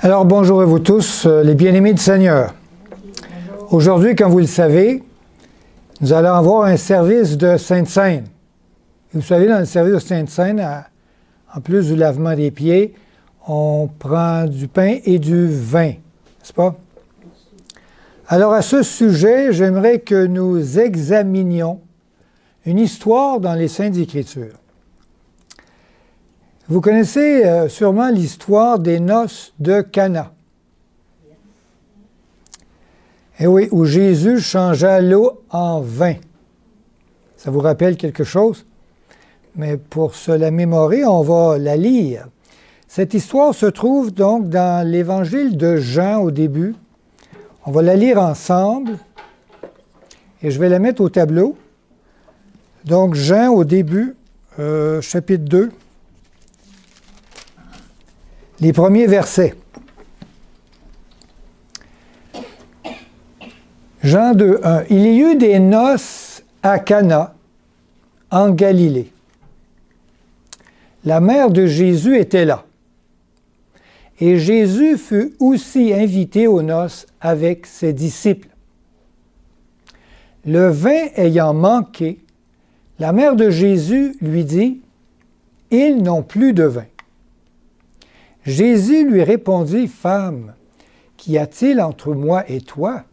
Alors bonjour à vous tous, les bien-aimés du Seigneur. Aujourd'hui, comme vous le savez, nous allons avoir un service de Sainte-Seine. Vous savez, dans le service de Sainte-Seine, en plus du lavement des pieds, on prend du pain et du vin, n'est-ce pas? Alors à ce sujet, j'aimerais que nous examinions une histoire dans les Saintes Écritures. Vous connaissez sûrement l'histoire des noces de Cana. Et oui, où Jésus changea l'eau en vin. Ça vous rappelle quelque chose? Mais pour se la mémorer, on va la lire. Cette histoire se trouve donc dans l'Évangile de Jean au début. On va la lire ensemble et je vais la mettre au tableau. Donc Jean au début, chapitre 2. Les premiers versets. Jean 2, 1. Il y eut des noces à Cana, en Galilée. La mère de Jésus était là. Et Jésus fut aussi invité aux noces avec ses disciples. Le vin ayant manqué, la mère de Jésus lui dit, « Ils n'ont plus de vin. » Jésus lui répondit, « Femme, qu'y a-t-il entre moi et toi?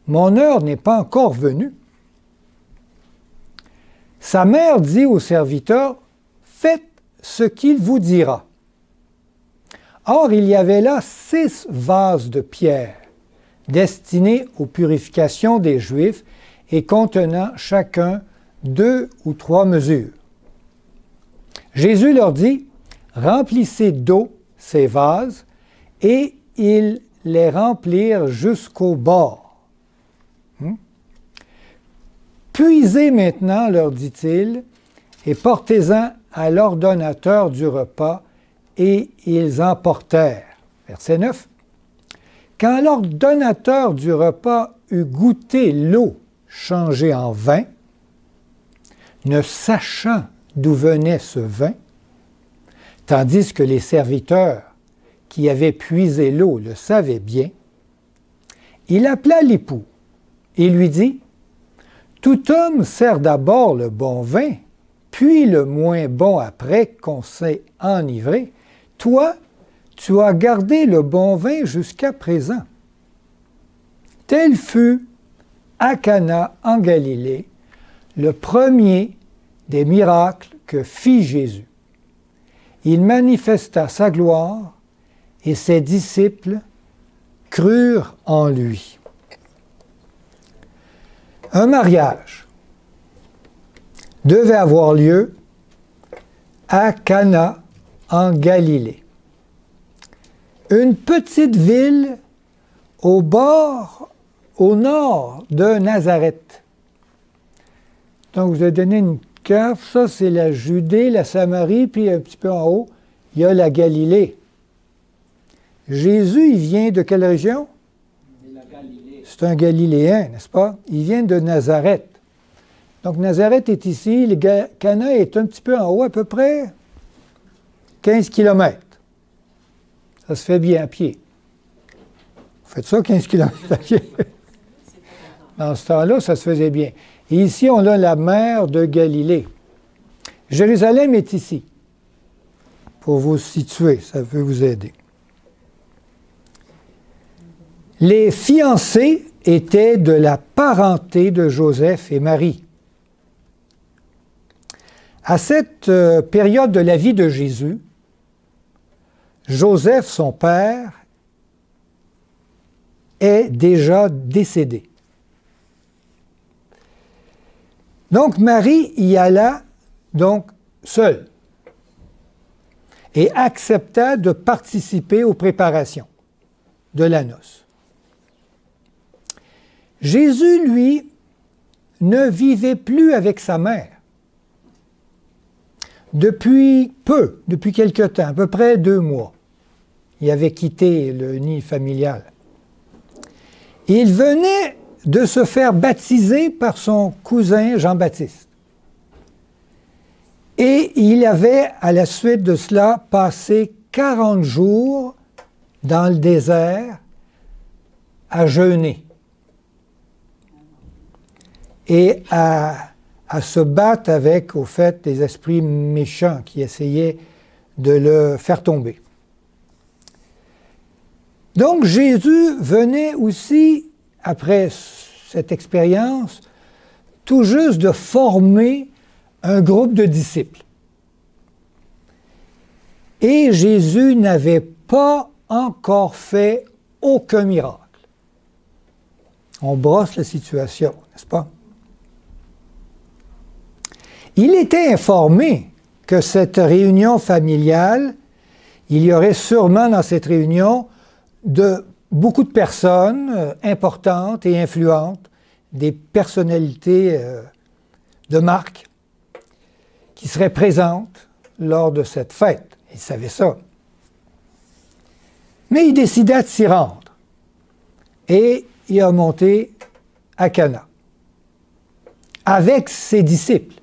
Mon heure n'est pas encore venue. » Sa mère dit au serviteur, « Faites ce qu'il vous dira. » Or, il y avait là 6 vases de pierre, destinés aux purifications des Juifs et contenant chacun 2 ou 3 mesures. Jésus leur dit, « Remplissez d'eau ces vases, et ils les remplirent jusqu'au bord. Puisez maintenant, leur dit-il, et portez-en à l'ordonnateur du repas, et ils emportèrent. » Verset 9. Quand l'ordonnateur du repas eut goûté l'eau changée en vin, ne sachant d'où venait ce vin, tandis que les serviteurs qui avaient puisé l'eau le savaient bien, il appela l'époux et lui dit, « Tout homme sert d'abord le bon vin, puis le moins bon après qu'on s'est enivré. Toi, tu as gardé le bon vin jusqu'à présent. » Tel fut à Cana en Galilée le premier des miracles que fit Jésus. Il manifesta sa gloire et ses disciples crurent en lui. Un mariage devait avoir lieu à Cana en Galilée, une petite ville au nord de Nazareth. Donc vous avez donné une carte, ça c'est la Judée, la Samarie, puis un petit peu en haut, il y a la Galilée. Jésus, il vient de quelle région? C'est un Galiléen, n'est-ce pas? Il vient de Nazareth. Donc Nazareth est ici, le Cana est un petit peu en haut, à peu près 15 km. Ça se fait bien à pied. Vous faites ça, 15 km à pied? Dans ce temps-là, ça se faisait bien. Et ici, on a la mer de Galilée. Jérusalem est ici. Pour vous situer, ça peut vous aider. Les fiancés étaient de la parenté de Joseph et Marie. À cette période de la vie de Jésus, Joseph, son père, est déjà décédé. Donc Marie y alla donc seule et accepta de participer aux préparations de la noce. Jésus, lui, ne vivait plus avec sa mère depuis quelque temps, à peu près 2 mois. Il avait quitté le nid familial. Il venait de se faire baptiser par son cousin Jean-Baptiste. Et il avait, à la suite de cela, passé 40 jours dans le désert à jeûner et à se battre avec, au fait, des esprits méchants qui essayaient de le faire tomber. Donc Jésus venait aussi, après cette expérience, tout juste de former un groupe de disciples. Et Jésus n'avait pas encore fait aucun miracle. On brosse la situation, n'est-ce pas? Il était informé que cette réunion familiale, il y aurait sûrement dans cette réunion beaucoup de personnes importantes et influentes, des personnalités de marque qui seraient présentes lors de cette fête. Il savait ça. Mais il décida de s'y rendre et il a monté à Cana avec ses disciples.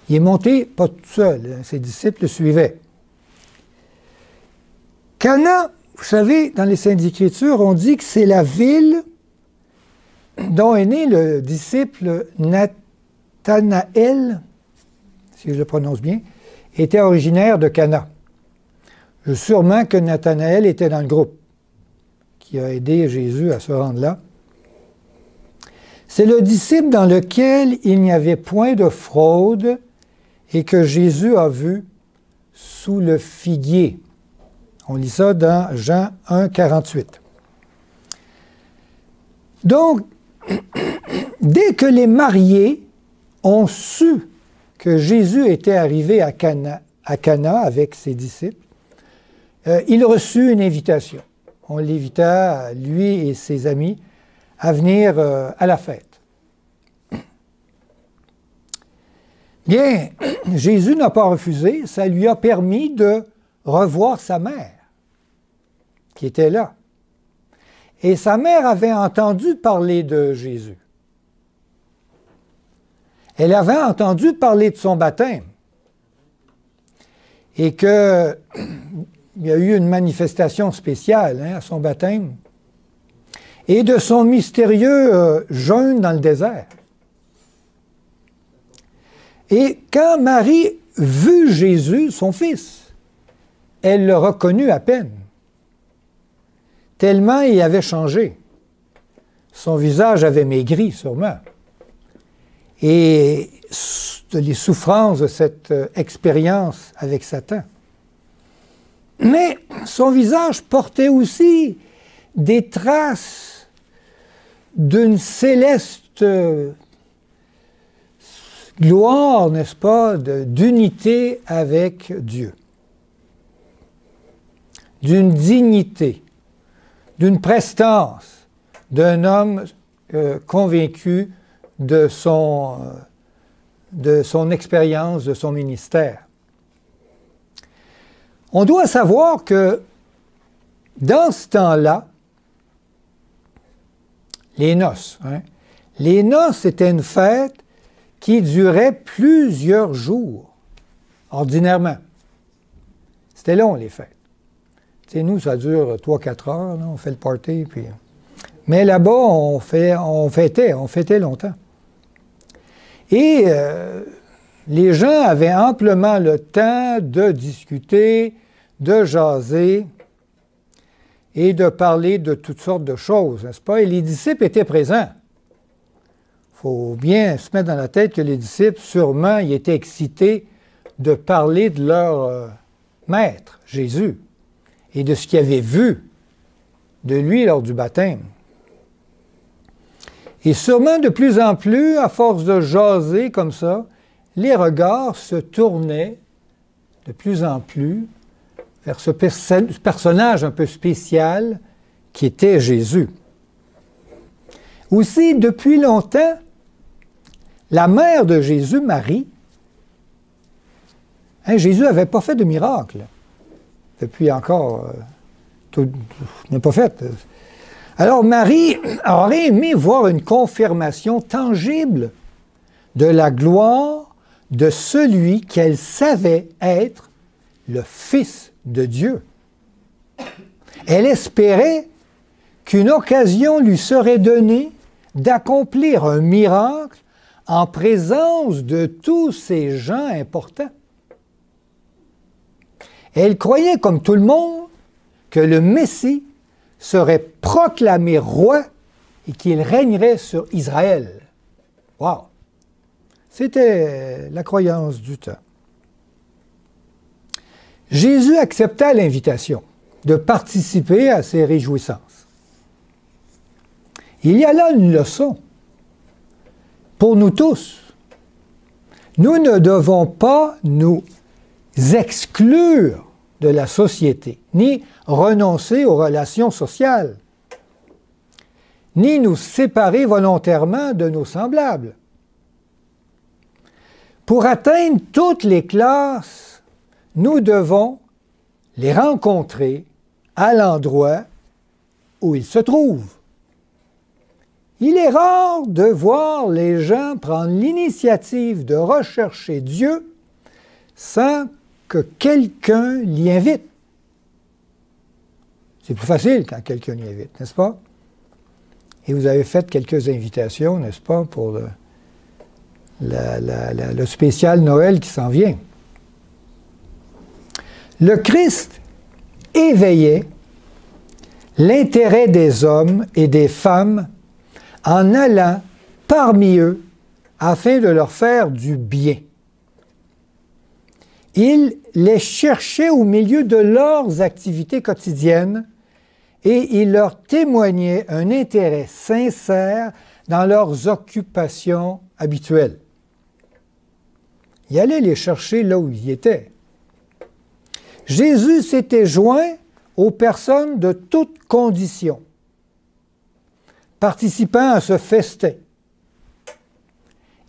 Il est monté, pas tout seul, ses disciples le suivaient. Cana, vous savez, dans les Saintes Écritures, on dit que c'est la ville dont est né le disciple Nathanaël, si je le prononce bien, était originaire de Cana. Sûrement que Nathanaël était dans le groupe qui a aidé Jésus à se rendre là. C'est le disciple dans lequel il n'y avait point de fraude et que Jésus a vu sous le figuier. On lit ça dans Jean 1, 48. Donc, dès que les mariés ont su que Jésus était arrivé à Cana avec ses disciples, il reçut une invitation. On l'invita, lui et ses amis, à venir à la fête. Bien, Jésus n'a pas refusé, ça lui a permis de revoir sa mère, qui était là. Et sa mère avait entendu parler de Jésus. Elle avait entendu parler de son baptême. Et qu'il y a eu une manifestation spéciale à son baptême. Et de son mystérieux jeûne dans le désert. Et quand Marie vit Jésus, son fils, elle le reconnut à peine. Tellement il avait changé. Son visage avait maigri, sûrement. Et les souffrances de cette expérience avec Satan. Mais son visage portait aussi des traces d'une céleste gloire, n'est-ce pas, d'unité avec Dieu. D'une dignité, d'une prestance, d'un homme convaincu de son expérience, de son ministère. On doit savoir que dans ce temps-là, les noces c'était une fête qui durait plusieurs jours, ordinairement. C'était long, les fêtes. Tu sais, nous, ça dure 3-4 heures, là, on fait le party, puis... Mais là-bas, on fêtait longtemps. Et les gens avaient amplement le temps de discuter, de jaser et de parler de toutes sortes de choses, n'est-ce pas? Et les disciples étaient présents. Il faut bien se mettre dans la tête que les disciples, sûrement, ils étaient excités de parler de leur maître, Jésus, et de ce qu'ils avaient vu de lui lors du baptême. Et sûrement, de plus en plus, à force de jaser comme ça, les regards se tournaient de plus en plus vers ce personnage un peu spécial qui était Jésus. Aussi, depuis longtemps, la mère de Jésus, Marie, Jésus n'avait pas fait de miracle. Depuis encore, tout n'a pas fait. Alors Marie aurait aimé voir une confirmation tangible de la gloire de celui qu'elle savait être le Fils de Dieu. Elle espérait qu'une occasion lui serait donnée d'accomplir un miracle en présence de tous ces gens importants. Elle croyait, comme tout le monde, que le Messie serait proclamé roi et qu'il régnerait sur Israël. Wow! C'était la croyance du temps. Jésus accepta l'invitation de participer à ces réjouissances. Il y a là une leçon pour nous tous. Nous ne devons pas nous exclure de la société, ni renoncer aux relations sociales, ni nous séparer volontairement de nos semblables. Pour atteindre toutes les classes, nous devons les rencontrer à l'endroit où ils se trouvent. Il est rare de voir les gens prendre l'initiative de rechercher Dieu sans que quelqu'un l'y invite. C'est plus facile quand quelqu'un l'y invite, n'est-ce pas? Et vous avez fait quelques invitations, n'est-ce pas, pour le spécial Noël qui s'en vient. Le Christ éveillait l'intérêt des hommes et des femmes en allant parmi eux afin de leur faire du bien. Il les cherchait au milieu de leurs activités quotidiennes et il leur témoignait un intérêt sincère dans leurs occupations habituelles. Il allait les chercher là où ils étaient. Jésus s'était joint aux personnes de toutes conditions, participant à ce festin.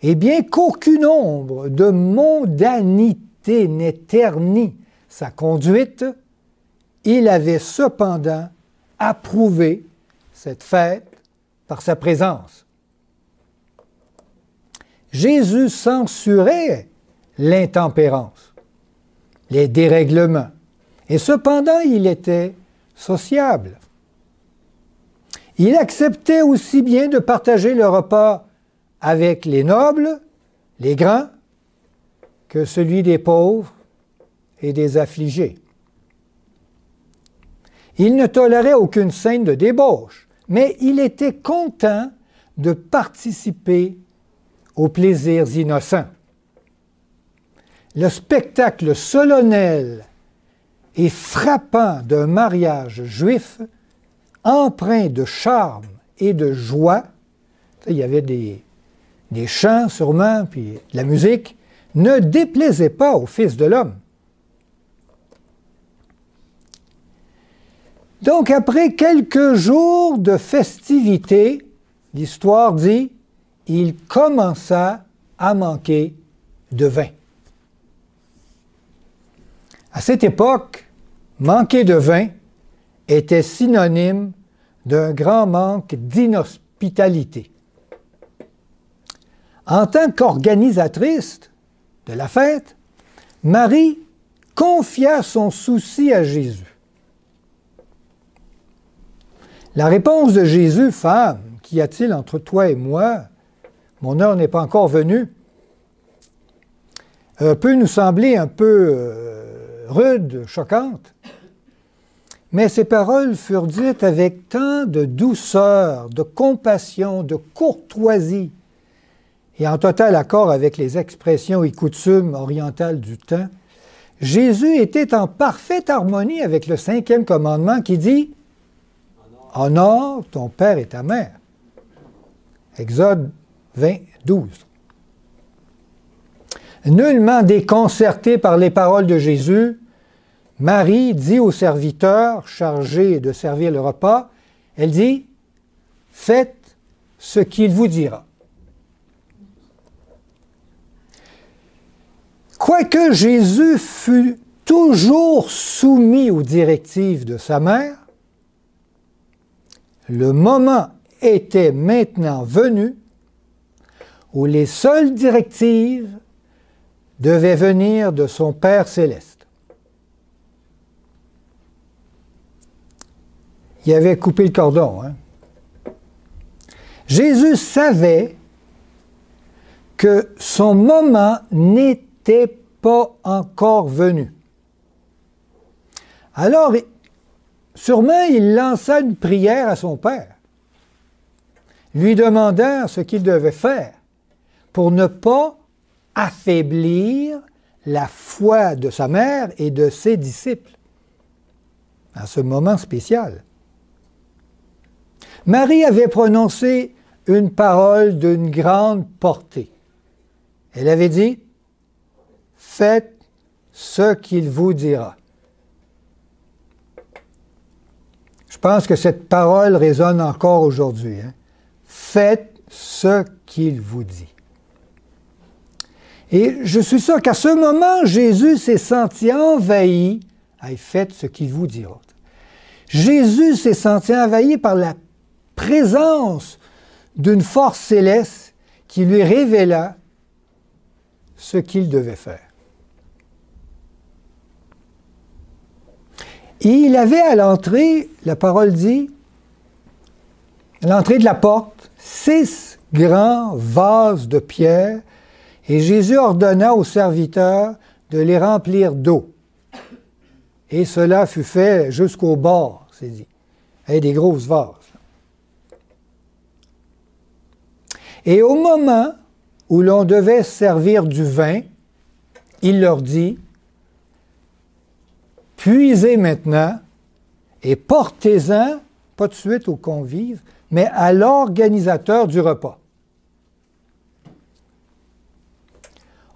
Et bien qu'aucune ombre de mondanité n'ait terni sa conduite, il avait cependant approuvé cette fête par sa présence. Jésus censurait l'intempérance, les dérèglements, et cependant il était sociable. Il acceptait aussi bien de partager le repas avec les nobles, les grands, que celui des pauvres et des affligés. Il ne tolérait aucune scène de débauche, mais il était content de participer aux plaisirs innocents. Le spectacle solennel et frappant d'un mariage juif, empreint de charme et de joie, il y avait des chants sûrement, puis de la musique, ne déplaisait pas au Fils de l'homme. Donc, après quelques jours de festivités, l'histoire dit, il commença à manquer de vin. À cette époque, manquer de vin était synonyme d'un grand manque d'inhospitalité. En tant qu'organisatrice de la fête, Marie confia son souci à Jésus. La réponse de Jésus, « Femme, qu'y a-t-il entre toi et moi? Mon heure n'est pas encore venue », peut nous sembler un peu rude, choquante, mais ces paroles furent dites avec tant de douceur, de compassion, de courtoisie, et en total accord avec les expressions et coutumes orientales du temps. Jésus était en parfaite harmonie avec le 5e commandement qui dit « Honore ton père et ta mère ». Exode 20, 12. Nullement déconcertée par les paroles de Jésus, Marie dit au serviteur chargé de servir le repas, elle dit « Faites ce qu'il vous dira ». Quoique Jésus fût toujours soumis aux directives de sa mère, le moment était maintenant venu où les seules directives devaient venir de son Père céleste. il avait coupé le cordon. Hein. Jésus savait que son moment n'était pas encore venu. Alors, sûrement, il lança une prière à son Père, lui demandant ce qu'il devait faire pour ne pas affaiblir la foi de sa mère et de ses disciples à ce moment spécial. Marie avait prononcé une parole d'une grande portée. Elle avait dit « Faites ce qu'il vous dira ». Je pense que cette parole résonne encore aujourd'hui. Hein? Faites ce qu'il vous dit. Et je suis sûr qu'à ce moment, Jésus s'est senti envahi. Hey, faites ce qu'il vous dira. Jésus s'est senti envahi par la présence d'une force céleste qui lui révéla ce qu'il devait faire. Et il avait à l'entrée, la parole dit, à l'entrée de la porte, 6 grands vases de pierre, et Jésus ordonna aux serviteurs de les remplir d'eau. Et cela fut fait jusqu'au bord, c'est dit. Et des grosses vases. Et au moment où l'on devait servir du vin, il leur dit, « Puisez maintenant et portez-en, pas de suite aux convives, mais à l'organisateur du repas. »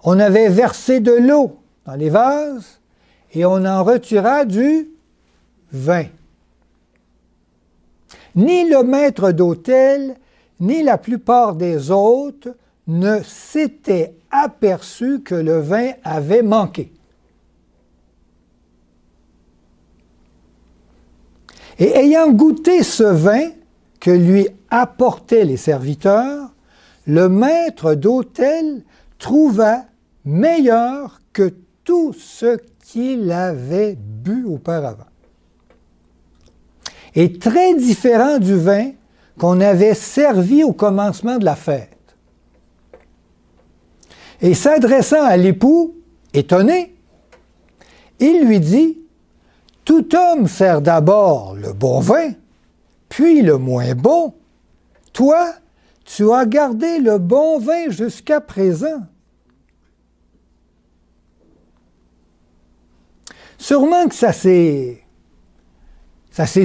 On avait versé de l'eau dans les vases et on en retira du vin. Ni le maître d'autel, ni la plupart des hôtes ne s'étaient aperçus que le vin avait manqué. Et ayant goûté ce vin que lui apportaient les serviteurs, le maître d'autel trouva meilleur que tout ce qu'il avait bu auparavant. Et très différent du vin qu'on avait servi au commencement de la fête. Et s'adressant à l'époux, étonné, il lui dit, « Tout homme sert d'abord le bon vin, puis le moins bon. Toi, tu as gardé le bon vin jusqu'à présent. » Sûrement que ça s'est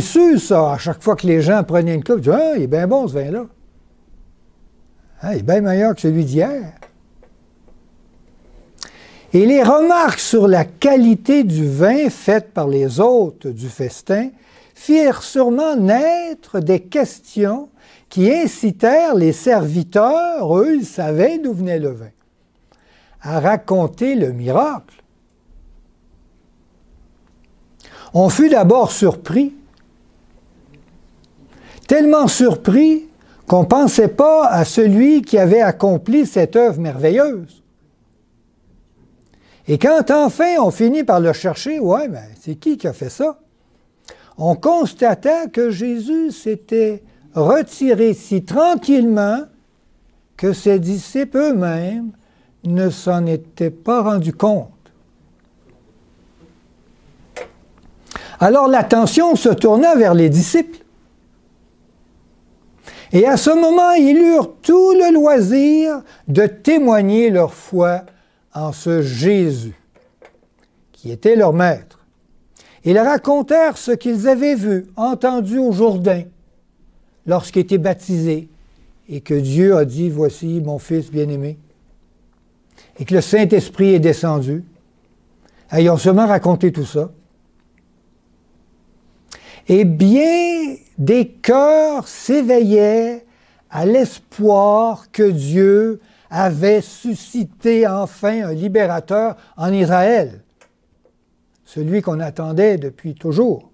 su, ça, à chaque fois que les gens prenaient une coupe, ils disaient « Ah, il est bien bon ce vin-là. Ah, il est bien meilleur que celui d'hier. » Et les remarques sur la qualité du vin faites par les hôtes du festin firent sûrement naître des questions qui incitèrent les serviteurs, eux, ils savaient d'où venait le vin, à raconter le miracle. On fut d'abord surpris, tellement surpris qu'on ne pensait pas à celui qui avait accompli cette œuvre merveilleuse. Et quand enfin on finit par le chercher, ouais, mais c'est qui a fait ça? On constata que Jésus s'était retiré si tranquillement que ses disciples eux-mêmes ne s'en étaient pas rendus compte. Alors l'attention se tourna vers les disciples. Et à ce moment, ils eurent tout le loisir de témoigner leur foi en ce Jésus, qui était leur maître. Ils racontèrent ce qu'ils avaient vu, entendu au Jourdain, lorsqu'il était baptisé, et que Dieu a dit, « Voici mon Fils bien-aimé », et que le Saint-Esprit est descendu. Et ils ont seulement raconté tout ça. Et bien des cœurs s'éveillaient à l'espoir que Dieu avait suscité enfin un libérateur en Israël, celui qu'on attendait depuis toujours.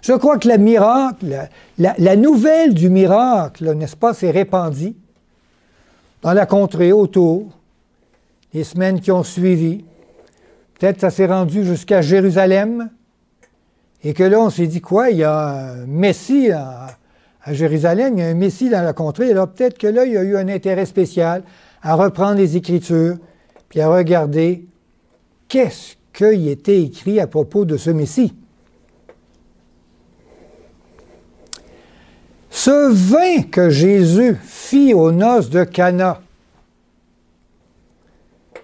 Je crois que la nouvelle du miracle, n'est-ce pas, s'est répandue dans la contrée autour, les semaines qui ont suivi. Peut-être ça s'est rendu jusqu'à Jérusalem, et que là, on s'est dit quoi? Il y a un Messie à Jérusalem, il y a un Messie dans la contrée, alors peut-être que là, il y a eu un intérêt spécial à reprendre les Écritures, puis à regarder qu'est-ce qu'il était écrit à propos de ce Messie. Ce vin que Jésus fit aux noces de Cana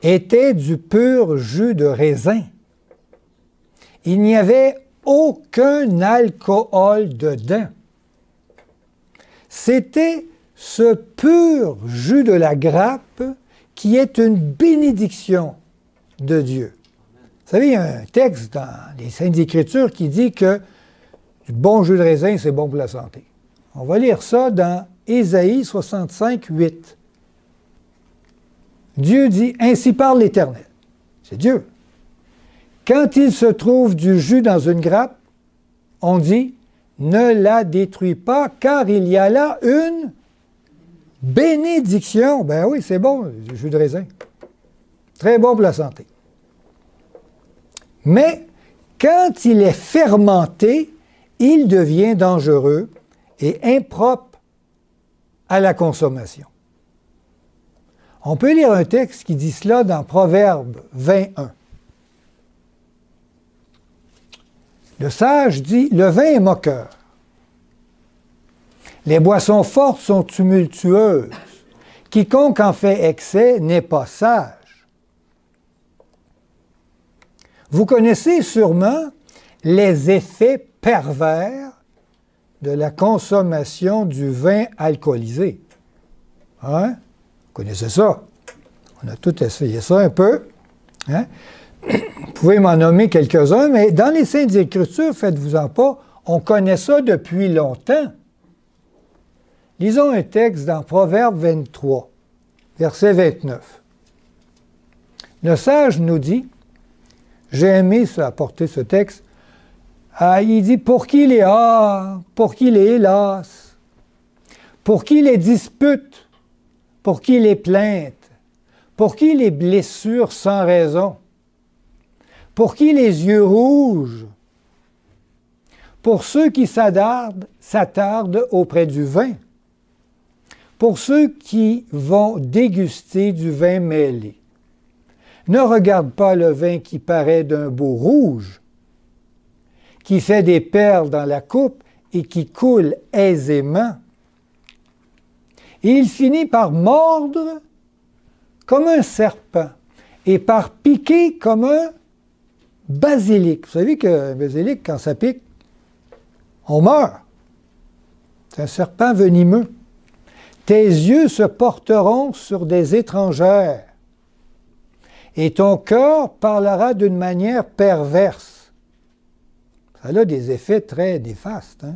était du pur jus de raisin. Il n'y avait aucun alcool dedans. C'était ce pur jus de la grappe qui est une bénédiction de Dieu. Vous savez, il y a un texte dans les Saintes Écritures qui dit que du bon jus de raisin, c'est bon pour la santé. On va lire ça dans Ésaïe 65, 8. Dieu dit, « Ainsi parle l'Éternel. » C'est Dieu. « Quand il se trouve du jus dans une grappe, on dit, « Ne la détruis pas, car il y a là une bénédiction. » Ben oui, c'est bon, du jus de raisin. Très bon pour la santé. Mais quand il est fermenté, il devient dangereux et impropre à la consommation. On peut lire un texte qui dit cela dans Proverbe 21. Le sage dit, « Le vin est moqueur. Les boissons fortes sont tumultueuses. Quiconque en fait excès n'est pas sage. » Vous connaissez sûrement les effets pervers de la consommation du vin alcoolisé. Hein? Vous connaissez ça? On a tous essayé ça un peu. Hein? Vous pouvez m'en nommer quelques-uns, mais dans les Saintes Écritures, faites-vous-en pas, on connaît ça depuis longtemps. Lisons un texte dans Proverbe 23, verset 29. Le sage nous dit, j'ai aimé apporter ce texte, il dit, pour qui les pour qui les hélas, pour qui les disputes, pour qui les plaintes, pour qui les blessures sans raison, pour qui les yeux rouges, pour ceux qui s'attardent auprès du vin, pour ceux qui vont déguster du vin mêlé. Ne regarde pas le vin qui paraît d'un beau rouge, qui fait des perles dans la coupe et qui coule aisément. Il finit par mordre comme un serpent et par piquer comme un basilic. Vous savez qu'un basilic, quand ça pique, on meurt. C'est un serpent venimeux. Tes yeux se porteront sur des étrangères et ton cœur parlera d'une manière perverse. Ça a des effets très néfastes. Hein?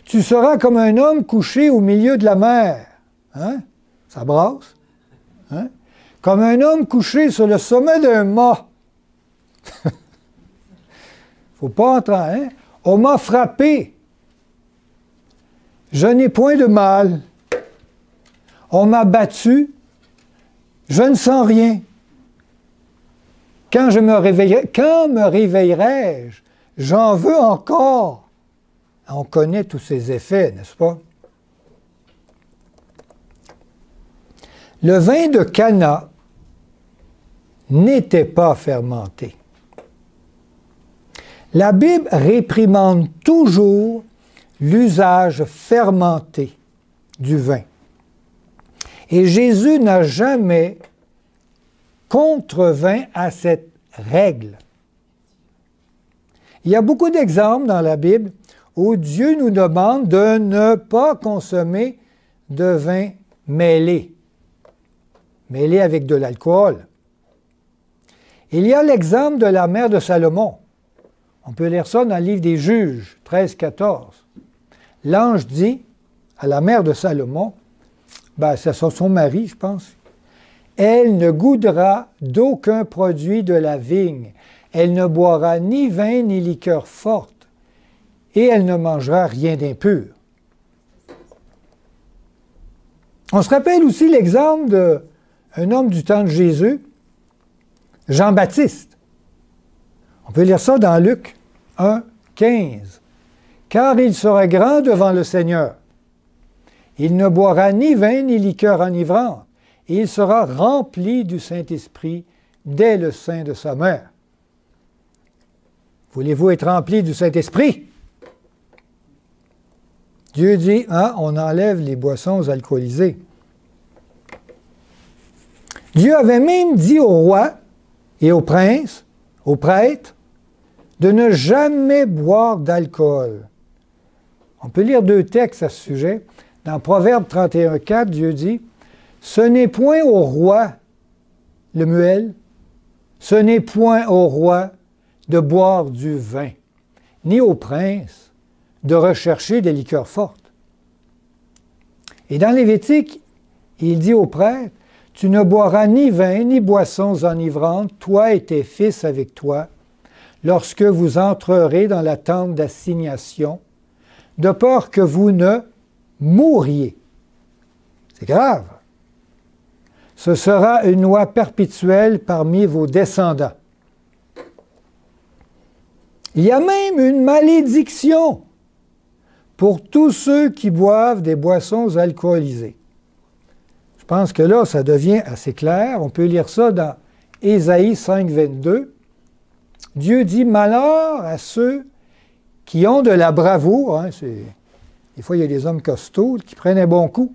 Tu seras comme un homme couché au milieu de la mer. Hein? Ça brasse. Hein? Comme un homme couché sur le sommet d'un mât. Faut pas entrer. Hein? On m'a frappé. Je n'ai point de mal. On m'a battu. Je ne sens rien. Quand me réveillerai-je? J'en veux encore. On connaît tous ces effets, n'est-ce pas? Le vin de Cana n'était pas fermenté. La Bible réprimande toujours l'usage fermenté du vin. Et Jésus n'a jamais contrevint à cette règle. Il y a beaucoup d'exemples dans la Bible où Dieu nous demande de ne pas consommer de vin mêlé avec de l'alcool. Il y a l'exemple de la mère de Salomon. On peut lire ça dans le livre des Juges, 13-14. L'ange dit à la mère de Salomon, c'est son mari, je pense, elle ne goûtera d'aucun produit de la vigne. Elle ne boira ni vin ni liqueur forte, et elle ne mangera rien d'impur. On se rappelle aussi l'exemple d'un homme du temps de Jésus, Jean-Baptiste. On peut lire ça dans Luc, 1, 15. Car il sera grand devant le Seigneur. Il ne boira ni vin ni liqueur enivrante, et il sera rempli du Saint-Esprit dès le sein de sa mère. Voulez-vous être rempli du Saint-Esprit? Dieu dit, on enlève les boissons alcoolisées. Dieu avait même dit au roi et aux princes, aux prêtres, de ne jamais boire d'alcool. On peut lire 2 textes à ce sujet. Dans Proverbe 31, 4, Dieu dit, « Ce n'est point au roi, Lemuel, ce n'est point au roi de boire du vin, ni au prince de rechercher des liqueurs fortes. » Et dans Lévitique, il dit aux prêtres, « Tu ne boiras ni vin, ni boissons enivrantes, toi et tes fils avec toi, lorsque vous entrerez dans la tente d'assignation, de peur que vous ne mourriez. » C'est grave. « Ce sera une loi perpétuelle parmi vos descendants. » Il y a même une malédiction pour tous ceux qui boivent des boissons alcoolisées. Je pense que là, ça devient assez clair. On peut lire ça dans Ésaïe 5, 22. Dieu dit « Malheur à ceux qui ont de la bravoure, des fois il y a des hommes costauds qui prennent un bon coup,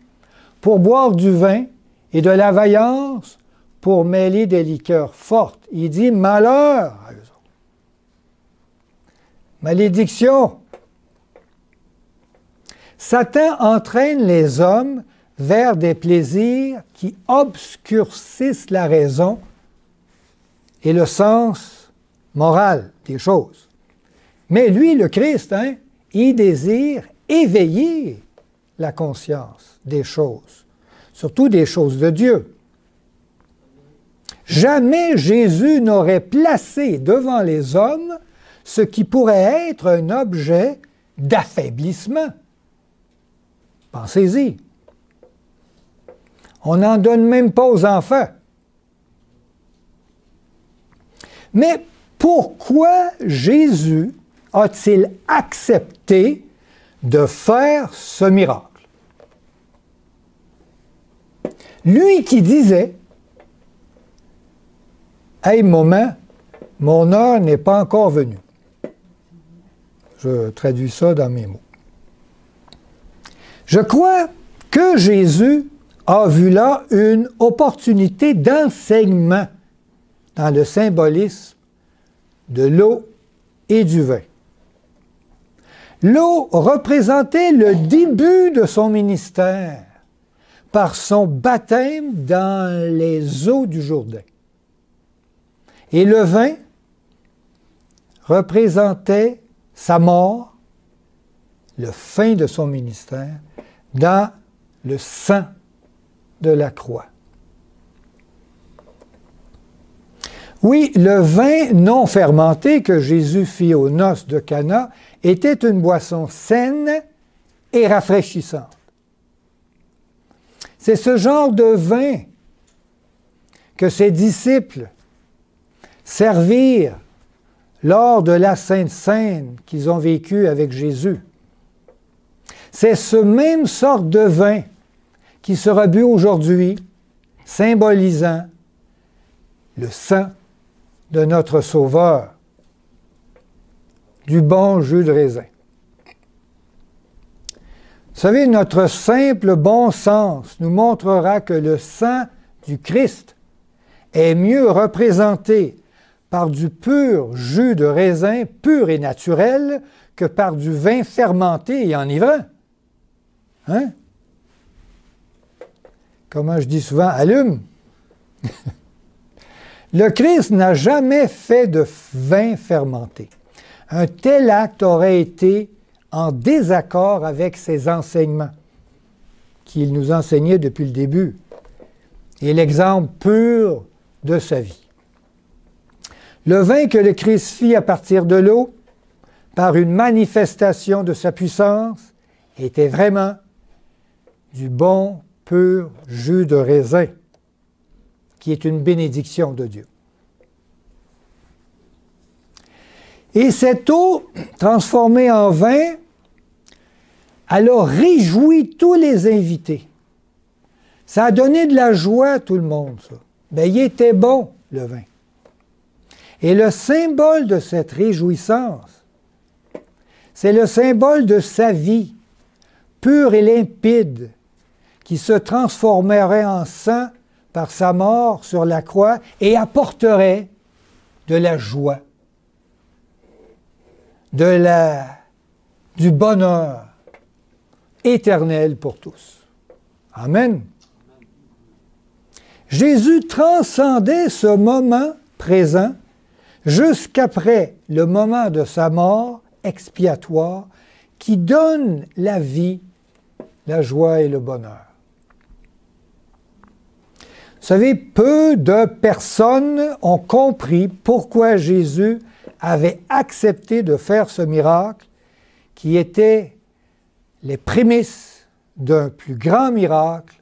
pour boire du vin et de la vaillance pour mêler des liqueurs fortes. » Il dit « Malheur à eux autres. » Malédiction. Satan entraîne les hommes vers des plaisirs qui obscurcissent la raison et le sens moral des choses. Mais lui, le Christ, il désire éveiller la conscience des choses, surtout des choses de Dieu. Jamais Jésus n'aurait placé devant les hommes ce qui pourrait être un objet d'affaiblissement. Pensez-y. On n'en donne même pas aux enfants. Mais pourquoi Jésus a-t-il accepté de faire ce miracle? Lui qui disait « Hey, maman, mon heure n'est pas encore venue. » Je traduis ça dans mes mots. Je crois que Jésus a vu là une opportunité d'enseignement dans le symbolisme de l'eau et du vin. L'eau représentait le début de son ministère par son baptême dans les eaux du Jourdain. Et le vin représentait sa mort, le fin de son ministère, dans le sang de la croix. Oui, le vin non fermenté que Jésus fit aux noces de Cana était une boisson saine et rafraîchissante. C'est ce genre de vin que ses disciples servirent lors de la Sainte Seine qu'ils ont vécue avec Jésus. C'est ce même sorte de vin qui sera bu aujourd'hui, symbolisant le sang de notre Sauveur, du bon jus de raisin. Vous savez, notre simple bon sens nous montrera que le sang du Christ est mieux représenté par du pur jus de raisin pur et naturel que par du vin fermenté et enivrant. Hein? Comment je dis souvent, allume. Le Christ n'a jamais fait de vin fermenté. Un tel acte aurait été en désaccord avec ses enseignements qu'il nous enseignait depuis le début et l'exemple pur de sa vie. Le vin que le Christ fit à partir de l'eau, par une manifestation de sa puissance, était vraiment du bon, pur jus de raisin, qui est une bénédiction de Dieu. Et cette eau, transformée en vin, elle a réjoui tous les invités. Ça a donné de la joie à tout le monde, ça. Ben, il était bon, le vin. Et le symbole de cette réjouissance, c'est le symbole de sa vie, pure et limpide, qui se transformerait en sang par sa mort sur la croix et apporterait de la joie, du bonheur éternel pour tous. Amen. Jésus transcendait ce moment présent jusqu'après le moment de sa mort expiatoire qui donne la vie, la joie et le bonheur. Vous savez, peu de personnes ont compris pourquoi Jésus avait accepté de faire ce miracle qui était les prémices d'un plus grand miracle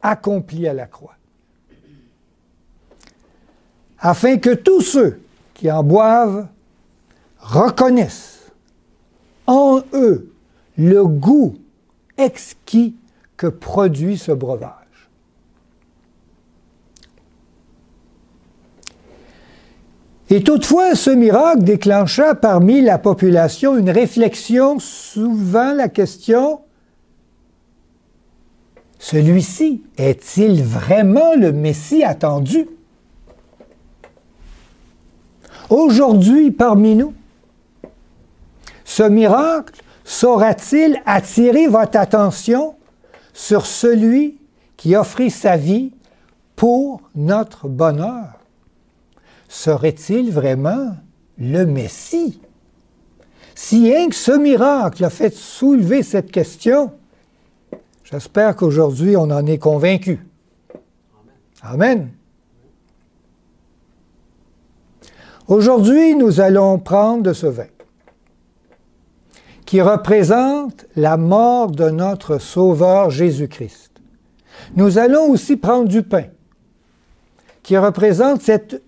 accompli à la croix. Afin que tous ceux qui en boivent reconnaissent en eux le goût exquis que produit ce breuvage. Et toutefois, ce miracle déclencha parmi la population une réflexion soulevant la question: celui-ci est-il vraiment le Messie attendu? Aujourd'hui, parmi nous, ce miracle saura-t-il attirer votre attention sur celui qui offrit sa vie pour notre bonheur? Serait-il vraiment le Messie? Si rien que ce miracle a fait soulever cette question, j'espère qu'aujourd'hui on en est convaincu. Amen. Aujourd'hui, nous allons prendre de ce vin qui représente la mort de notre Sauveur Jésus-Christ. Nous allons aussi prendre du pain qui représente cette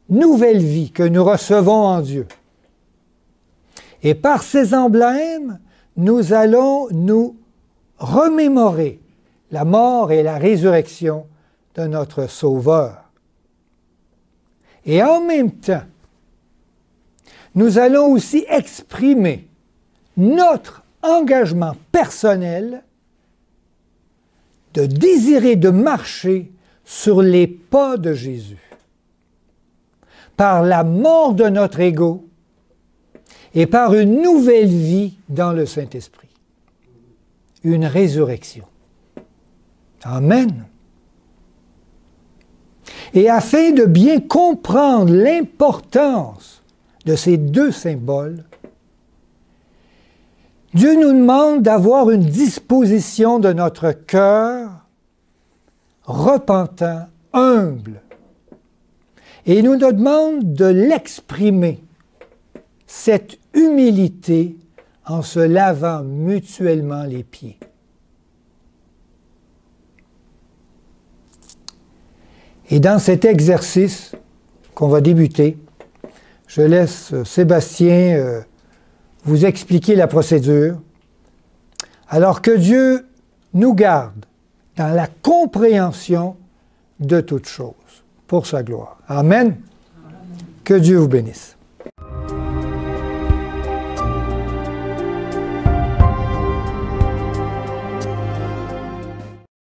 nouvelle vie que nous recevons en Dieu. Et par ces emblèmes, nous allons nous remémorer la mort et la résurrection de notre Sauveur. Et en même temps, nous allons aussi exprimer notre engagement personnel de désirer de marcher sur les pas de Jésus, par la mort de notre ego et par une nouvelle vie dans le Saint-Esprit, une résurrection. Amen. Et afin de bien comprendre l'importance de ces deux symboles, Dieu nous demande d'avoir une disposition de notre cœur repentant, humble. Et il nous demande de l'exprimer, cette humilité, en se lavant mutuellement les pieds. Et dans cet exercice qu'on va débuter, je laisse Sébastien vous expliquer la procédure, alors que Dieu nous garde dans la compréhension de toutes choses, pour sa gloire. Amen. Que Dieu vous bénisse.